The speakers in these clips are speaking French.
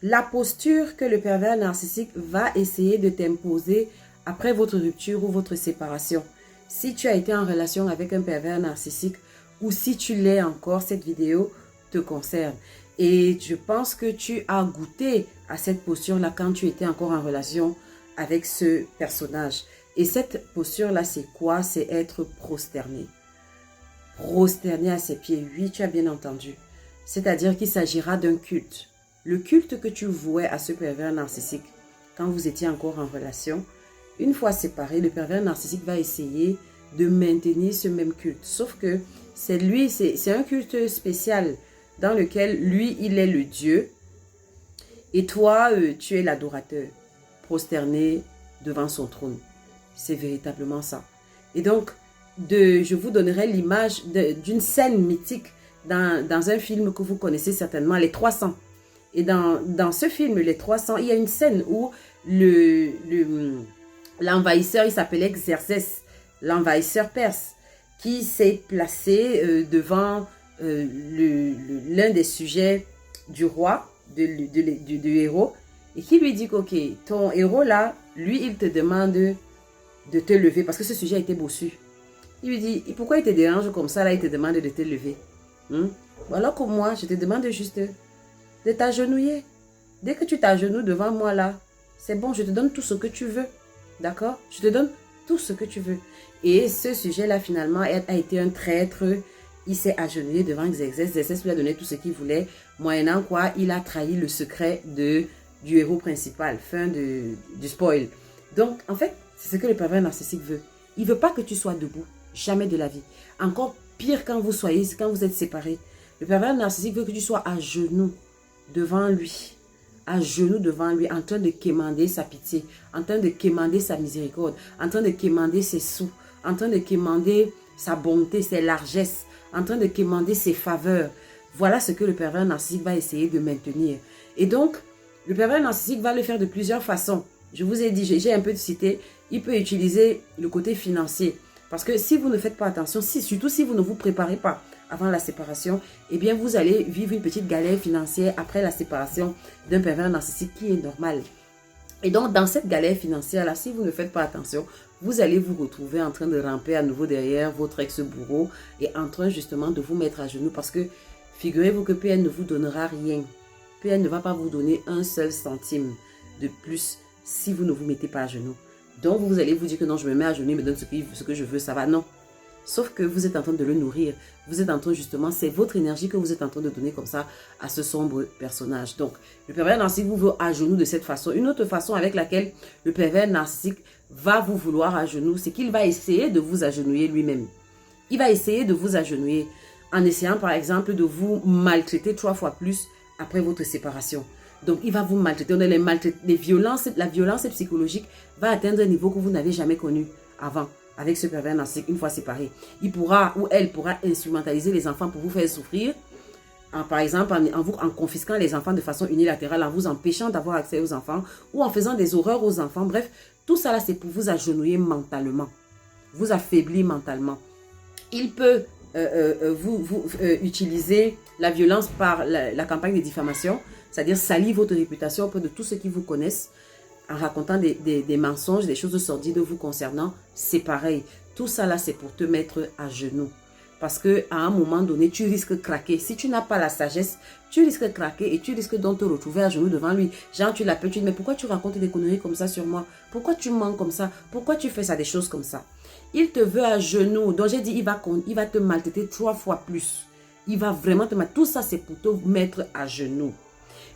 La posture que le pervers narcissique va essayer de t'imposer après votre rupture ou votre séparation. Si tu as été en relation avec un pervers narcissique ou si tu l'es encore, cette vidéo te concerne. Et je pense que tu as goûté à cette posture-là quand tu étais encore en relation avec ce personnage. Et cette posture-là, c'est quoi? C'est être prosterné. Prosterné à ses pieds. Oui, tu as bien entendu. C'est-à-dire qu'il s'agira d'un culte. Le culte que tu vouais à ce pervers narcissique quand vous étiez encore en relation, une fois séparés, le pervers narcissique va essayer de maintenir ce même culte. Sauf que c'est lui, c'est un culte spécial dans lequel lui, il est le Dieu et toi, tu es l'adorateur, prosterné devant son trône. C'est véritablement ça. Et donc, je vous donnerai l'image d'une scène mythique dans un film que vous connaissez certainement, Les 300. Et dans ce film, Les 300, il y a une scène où l'envahisseur, il s'appelait Xerxès, l'envahisseur perse, qui s'est placé devant l'un des sujets du roi, du héros, et qui lui dit ok, ton héros là, lui, il te demande de te lever, parce que ce sujet a été bossu. Il lui dit, pourquoi il te dérange comme ça, là, il te demande de te lever. Alors que moi, je te demande juste de t'agenouiller. Dès que tu t'agenouilles devant moi, là, c'est bon, je te donne tout ce que tu veux. D'accord? Je te donne tout ce que tu veux. Et ce sujet-là, finalement, a été un traître. Il s'est agenouillé devant Xerxès. Xerxès lui a donné tout ce qu'il voulait, moyennant quoi, il a trahi le secret du héros principal. Fin du spoil. Donc, en fait, c'est ce que le pervers narcissique veut. Il ne veut pas que tu sois debout. Jamais de la vie. Encore pire quand vous êtes séparés. Le pervers narcissique veut que tu sois à genoux devant lui. À genoux devant lui, en train de quémander sa pitié, en train de quémander sa miséricorde, en train de quémander ses sous, en train de quémander sa bonté, ses largesses, en train de quémander ses faveurs. Voilà ce que le pervers narcissique va essayer de maintenir. Et donc, le pervers narcissique va le faire de plusieurs façons. Je vous ai dit, j'ai un peu cité, il peut utiliser le côté financier. Parce que si vous ne faites pas attention, surtout si vous ne vous préparez pas avant la séparation, eh bien vous allez vivre une petite galère financière après la séparation d'un pervers narcissique qui est normal. Et donc dans cette galère financière-là, si vous ne faites pas attention, vous allez vous retrouver en train de ramper à nouveau derrière votre ex-bourreau et en train justement de vous mettre à genoux parce que figurez-vous que PN ne vous donnera rien. PN ne va pas vous donner un seul centime de plus si vous ne vous mettez pas à genoux. Donc, vous allez vous dire que non, je me mets à genoux, il me donne ce que je veux, ça va. Non. Sauf que vous êtes en train de le nourrir. Vous êtes en train, justement, c'est votre énergie que vous êtes en train de donner comme ça à ce sombre personnage. Donc, le pervers narcissique vous veut à genoux de cette façon. Une autre façon avec laquelle le pervers narcissique va vous vouloir à genoux, c'est qu'il va essayer de vous agenouiller lui-même. Il va essayer de vous agenouiller en essayant, par exemple, de vous maltraiter 3 fois plus après votre séparation. Donc, il va vous maltraiter. La violence psychologique va atteindre un niveau que vous n'avez jamais connu avant avec ce pervers narcissique une fois séparé. Il pourra ou elle pourra instrumentaliser les enfants pour vous faire souffrir. Par exemple, en confisquant les enfants de façon unilatérale, en vous empêchant d'avoir accès aux enfants ou en faisant des horreurs aux enfants. Bref, tout ça là, c'est pour vous agenouiller mentalement, vous affaiblir mentalement. Il peut utiliser la violence par la campagne de diffamation, c'est-à-dire salir votre réputation auprès de tous ceux qui vous connaissent en racontant des mensonges, des choses sordides vous concernant. C'est pareil. Tout ça là, c'est pour te mettre à genoux. Parce qu'à un moment donné, tu risques de craquer. Si tu n'as pas la sagesse, tu risques de craquer et tu risques donc de te retrouver à genoux devant lui. Genre, tu l'appelles, tu dis, mais pourquoi tu racontes des conneries comme ça sur moi? Pourquoi tu mens comme ça? Pourquoi tu fais ça, des choses comme ça? Il te veut à genoux. Donc, j'ai dit, il va te maltraiter 3 fois plus. Il va vraiment te maltraiter. Tout ça, c'est pour te mettre à genoux.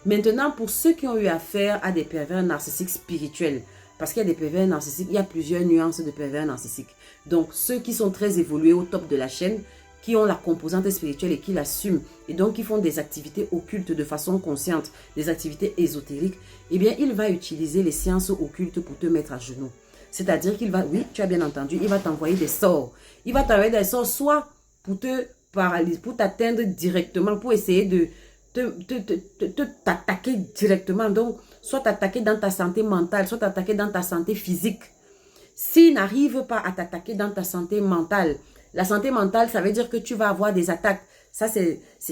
Maintenant, pour ceux qui ont eu affaire à des pervers narcissiques spirituels, parce qu'il y a des pervers narcissiques, il y a plusieurs nuances de pervers narcissiques. Donc, ceux qui sont très évolués au top de la chaîne, qui ont la composante spirituelle et qui l'assument, et donc qui font des activités occultes de façon consciente, des activités ésotériques, eh bien, il va utiliser les sciences occultes pour te mettre à genoux. C'est-à-dire qu'il va, oui, tu as bien entendu, il va t'envoyer des sorts. Il va t'envoyer des sorts soit pour te paralyser, pour t'atteindre directement, pour essayer de t'attaquer directement. Donc, soit t'attaquer dans ta santé mentale, soit t'attaquer dans ta santé physique. S'il n'arrive pas à t'attaquer dans ta santé mentale, la santé mentale, ça veut dire que tu vas avoir des attaques. Ça,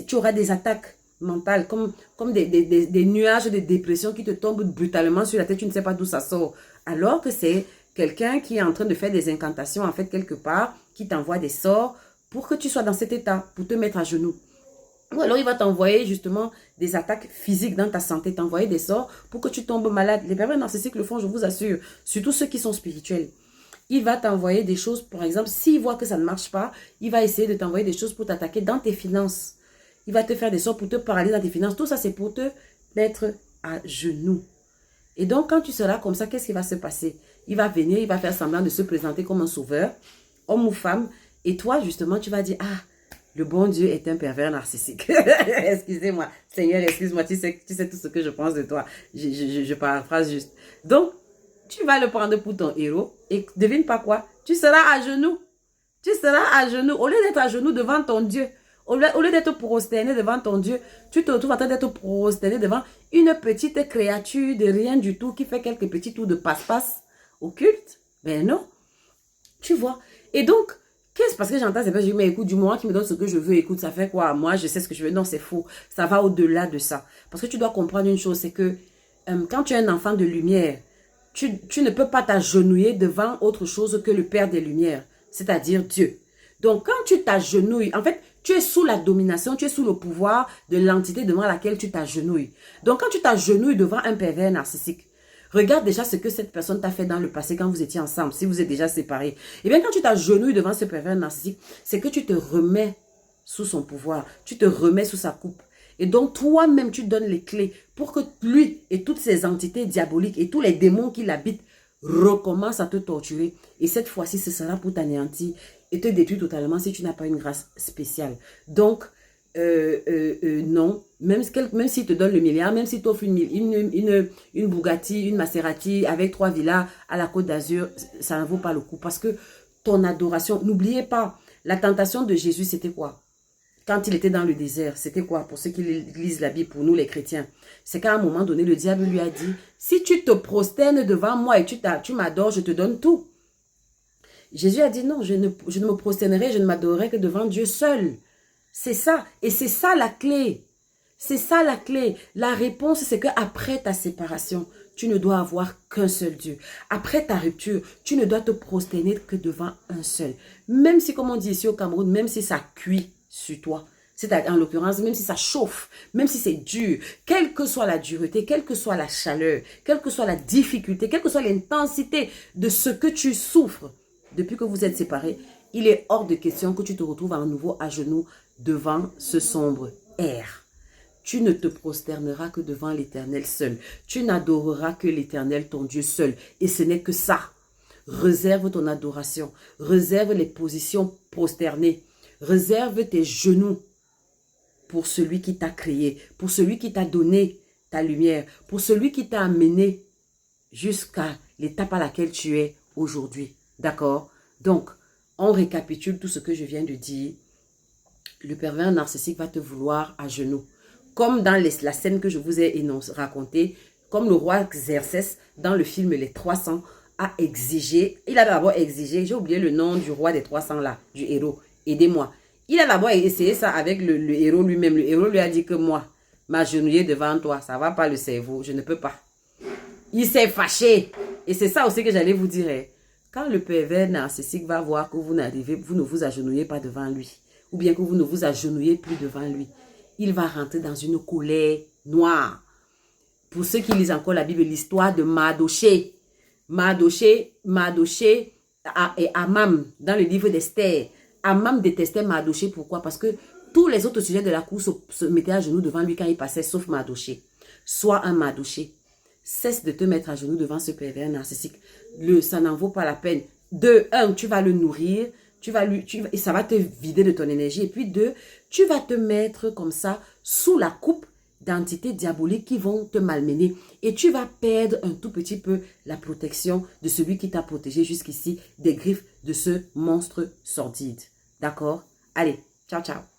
tu auras des attaques mentale, comme des nuages de dépression qui te tombent brutalement sur la tête, tu ne sais pas d'où ça sort. Alors que c'est quelqu'un qui est en train de faire des incantations, en fait, quelque part, qui t'envoie des sorts pour que tu sois dans cet état, pour te mettre à genoux. Ou alors, il va t'envoyer justement des attaques physiques dans ta santé, t'envoyer des sorts pour que tu tombes malade. Les pervers narcissiques le font, je vous assure, surtout ceux qui sont spirituels. Il va t'envoyer des choses, par exemple, s'il voit que ça ne marche pas, il va essayer de t'envoyer des choses pour t'attaquer dans tes finances. Il va te faire des sorts pour te paralyser dans tes finances. Tout ça, c'est pour te mettre à genoux. Et donc, quand tu seras comme ça, qu'est-ce qui va se passer? Il va venir, il va faire semblant de se présenter comme un sauveur, homme ou femme. Et toi, justement, tu vas dire, ah, le bon Dieu est un pervers narcissique. Excusez-moi, Seigneur, excuse-moi, tu sais tout ce que je pense de toi. Je paraphrase juste. Donc, tu vas le prendre pour ton héros et devine pas quoi, tu seras à genoux. Tu seras à genoux. Au lieu d'être à genoux devant ton Dieu, au lieu d'être prosterné devant ton Dieu, tu te retrouves en train d'être prosterné devant une petite créature de rien du tout qui fait quelques petits tours de passe-passe occulte. Ben non. Tu vois. Et donc, qu'est-ce parce que j'entends, c'est pas, je dis, mais écoute, du moment qu'il me donne ce que je veux, écoute, ça fait quoi? Moi, je sais ce que je veux. Non, c'est faux. Ça va au-delà de ça. Parce que tu dois comprendre une chose, c'est que quand tu es un enfant de lumière, tu ne peux pas t'agenouiller devant autre chose que le Père des Lumières, c'est-à-dire Dieu. Donc, quand tu t'agenouilles, en fait, tu es sous la domination, tu es sous le pouvoir de l'entité devant laquelle tu t'agenouilles. Donc, quand tu t'agenouilles devant un pervers narcissique, regarde déjà ce que cette personne t'a fait dans le passé quand vous étiez ensemble, si vous êtes déjà séparés. Et bien, quand tu t'agenouilles devant ce pervers narcissique, c'est que tu te remets sous son pouvoir, tu te remets sous sa coupe. Et donc, toi-même, tu donnes les clés pour que lui et toutes ces entités diaboliques et tous les démons qui l'habitent recommencent à te torturer. Et cette fois-ci, ce sera pour t'anéantir et te détruire totalement si tu n'as pas une grâce spéciale. Donc, non, même s'il te donne le milliard, même s'il t'offre une Bugatti, une Maserati avec 3 villas à la Côte d'Azur, ça ne vaut pas le coup. Parce que ton adoration, n'oubliez pas, la tentation de Jésus, c'était quoi? Quand il était dans le désert, c'était quoi? Pour ceux qui lisent la Bible, pour nous les chrétiens, c'est qu'à un moment donné, le diable lui a dit, si tu te prosternes devant moi et tu m'adores, je te donne tout. Jésus a dit non, je ne me prosternerai, je ne m'adorerai que devant Dieu seul. C'est ça. Et c'est ça la clé. C'est ça la clé. La réponse, c'est qu'après ta séparation, tu ne dois avoir qu'un seul Dieu. Après ta rupture, tu ne dois te prosterner que devant un seul. Même si, comme on dit ici au Cameroun, même si ça cuit sur toi, c'est-à-dire en l'occurrence, même si ça chauffe, même si c'est dur, quelle que soit la dureté, quelle que soit la chaleur, quelle que soit la difficulté, quelle que soit l'intensité de ce que tu souffres, depuis que vous êtes séparés, il est hors de question que tu te retrouves à nouveau à genoux devant ce sombre air. Tu ne te prosterneras que devant l'Éternel seul. Tu n'adoreras que l'Éternel, ton Dieu seul. Et ce n'est que ça. Réserve ton adoration. Réserve les positions prosternées. Réserve tes genoux pour celui qui t'a créé, pour celui qui t'a donné ta lumière, pour celui qui t'a amené jusqu'à l'étape à laquelle tu es aujourd'hui. D'accord? Donc, on récapitule tout ce que je viens de dire. Le pervers narcissique va te vouloir à genoux. Comme dans la scène que je vous ai racontée, comme le roi Xerxès, dans le film Les 300, a exigé, il a d'abord exigé, j'ai oublié le nom du roi des 300 là, du héros, aidez-moi. Il a d'abord essayé ça avec le héros lui-même. Le héros lui a dit que moi, m'agenouiller devant toi, ça va pas le cerveau, je ne peux pas. Il s'est fâché. Et c'est ça aussi que j'allais vous dire. Hein. Quand le pervers narcissique va voir que vous ne vous agenouillez pas devant lui, ou bien que vous ne vous agenouillez plus devant lui, il va rentrer dans une colère noire. Pour ceux qui lisent encore la Bible, l'histoire de Mardoché. Mardoché et Amam, dans le livre d'Esther. Amam détestait Mardoché. Pourquoi? Parce que tous les autres sujets de la cour se mettaient à genoux devant lui quand il passait, sauf Mardoché. Sois un Mardoché. Cesse de te mettre à genoux devant ce pervers narcissique. Ça n'en vaut pas la peine. De un, tu vas le nourrir. Et ça va te vider de ton énergie. Et puis deux, tu vas te mettre comme ça sous la coupe d'entités diaboliques qui vont te malmener. Et tu vas perdre un tout petit peu la protection de celui qui t'a protégé jusqu'ici des griffes de ce monstre sordide. D'accord? Allez, ciao, ciao.